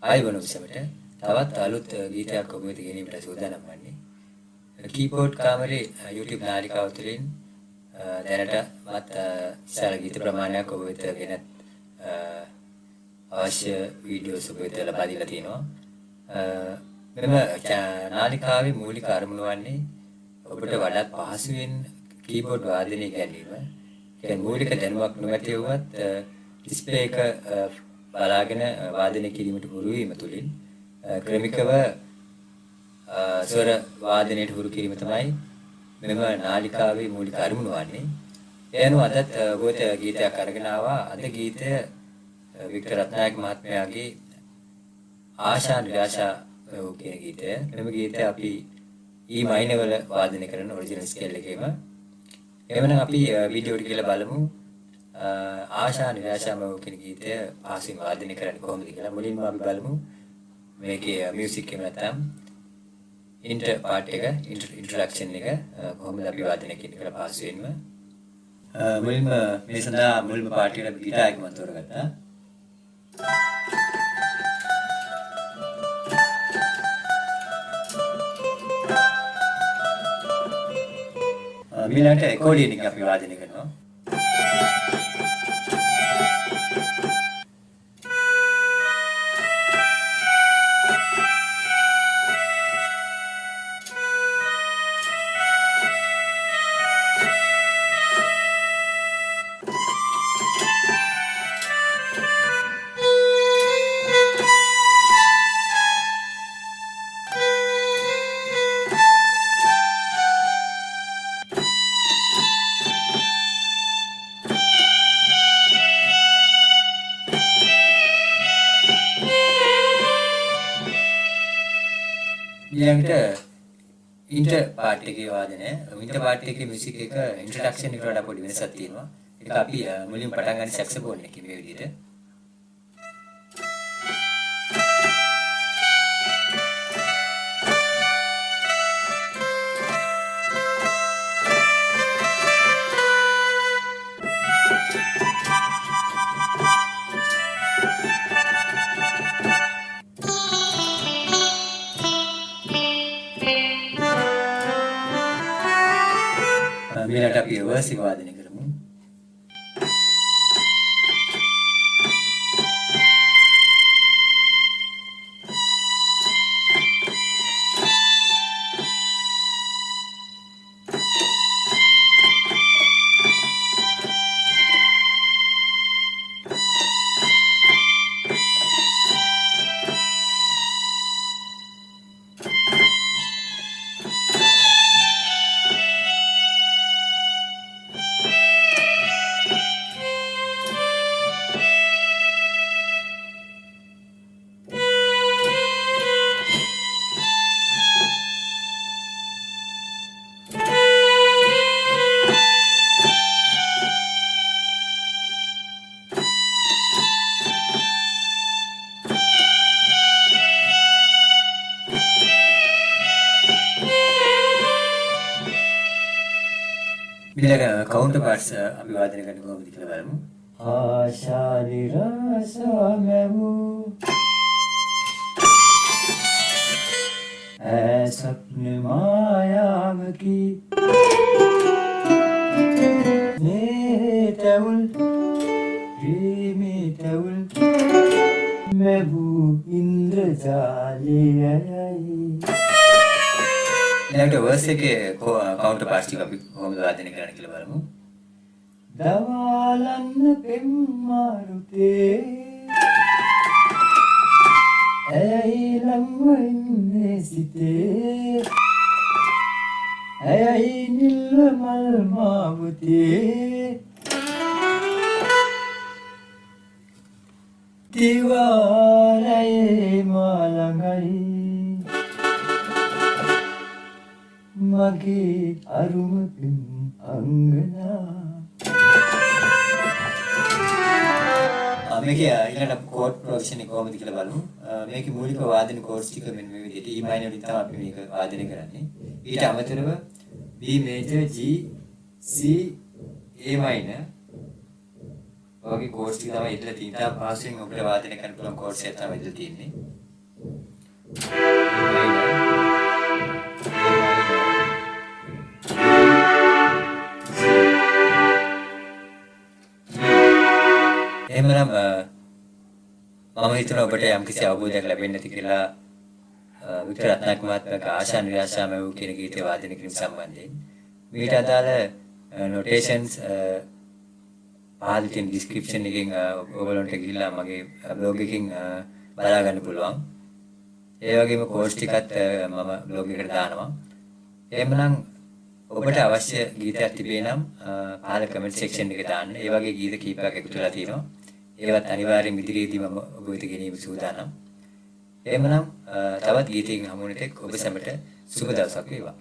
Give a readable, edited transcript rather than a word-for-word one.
ආයුබෝවන් ඔබසමට තවත් අලුත් ගීතයක් ඔබ වෙත ගෙනීමට සූදානම් වන්නේ. කීබෝඩ් කාමරේ YouTube නාලිකාව තුළින් දැනටමත් විශාල ගීත ප්‍රමාණයක් ඔබ වෙත ගෙන අවශ්‍ය වීඩියෝස් ඔබ වෙත ලබා දීලා තියෙනවා. මෙම නාලිකාවේ මූලික අරමුණ වන්නේ ඔබට වඩාත් පහසුවෙන් කීබෝඩ් වාදනය ගැනීම. ඒ මූලික දැනුමක් නොමැති වුවත් ඩිස්ප්ලේ එක බලාගෙන වාදනය කිරීමට හුරු වීම තුළින් ක්‍රමිකව ස්වර වාදනයට හුරු කිරීම තමයි මෙම නාලිකාවේ මූලික අරමුණ වන්නේ. ඒ අනුව අදත් ඔබට ගීතයක් අරගෙන ආවා. අද ගීතය වික්ටර් රත්නායක මහත්මයාගේ ආශා නිරාශා කියන ගීතය. මෙම ගීතය අපි E minor වල වාදනය කරන ඔරිජිනල් ස්කේල් එකේම. එවනම් අපි වීඩියෝ එක කියලා බලමු. ආශා නිරාශාම කියන ගීතය පාසින් වාදනය කරන්නේ කොහොමද කියලා. මුලින්ම අපි බලමු මේකේ මියුසික් එක නැත්නම් ඉන්ටර් පාර්ට් එක ඉන්ට්‍රොඩක්ෂන් එක කොහොමද අපි වාදනය කරන්නේ කියලා පාසුවෙන්ම මුලින්ම මේ සඳහා මුල්ම පාර්ට් එකට ගිටාර් එක මම තෝරගත්තා. ඊළඟට ඇකෝඩියන් එක අපි වාදනය කරනවා. ඊළඟට ඉන්ටර් පාර්ට් එකේ වාදනය. ඉන්ටර් පාර්ට් එකේ මියුසික් එක ඉන්ට්‍රොඩක්ෂන් එකට වඩා පොඩි වෙනසක් තියෙනවා. ඒක අපි මුලින්ම පටන් ගන්න සැක්සෆෝන් එකේ මේ විදිහට. ඊළඟට අපි වර්ස් එක වාදනය කරමු. ඊළඟ කවුන්ටර් පාර්ට්ස් අපි වාදනය කරන්න කොහොමද කියලා බලමු. ආශා නිරාශා මැවූ ස්වප්න මායාවකි නේතවුල් ප්‍රේමිතවුල් මැවූ ඉන්ද්‍රජාලයයි. ඊළඟට වර්ස් එකේ කවුන්ටර් පාර්ට්ස් ටික අපි කොහොමද වාදනය කරන්න කියලා බලමු. දවාලන්න පෙම්මාරුතේ ඇයයි ළඟම ඉන්නේ සිතේ ඇයයි නිල්ල මල් මාවතේ දිවාලයේ මා ළඟයි මගේ අරුම පින් අංගනා. මේකේ ඊළඟට කෝඩ් ප්‍රොවිෂන් එක කොහොමද කියලා බලමු. මේකේ මූලික වාදන කෝඩ්ස් ටික මෙන්න මේ විදිහට E minor වලින් තමයි අපි මේක වාදනය කරන්නේ. ඊට අමතරව B major, G, C, A minor වගේ කෝඩ්ස් ටික තමයි ඉදලා තියෙන්නේ. පහසුවෙන් ඔබට වාදනය කරන්න පුළුවන් කෝඩ්ස් එක තමයි ඉදලා තියෙන්නේ. එහෙමනම් මම හිතනවා ඔබට යම්කිසි අවබෝධයක් ලැබෙන්නේ නැති කියලා වික්ටර් රත්නායක මහත්මයාගේ ආශා නිරාශාම වූ කියන ගීතය වාදනය කිරීම සම්බන්ධයෙන් මීට අදාළ නොටේෂන්ස් පහළ තියෙන ඩිස්ක්‍රිප්ෂන් එකෙන් ඔයගොල්ලන්ට ගිහිල්ලා මගේ බ්ලොග් එකකින් බලා ගන්න පුළුවන්. ඒ වගේම කෝස් ටිකත් මම බ්ලොග් එකට දානවා. එහෙමනම් ඔබට අවශ්‍ය ගීතයක් තිබේ නම් පහළ කමෙන්ට් සෙක්ෂන් එකේ දාන්න. ඒ වගේ ගීත කීපයක් එකතු වෙලා තියෙනවා. ඒවත් අනිවාර්යෙන් ඉදිරියේදී මම ඔබ වෙත ගෙනීම සූදානම්. එහෙමනම් තවත් ගීතයකින් හමු වෙන තෙක් ඔබ සැමට සුබ දවසක් වේවා.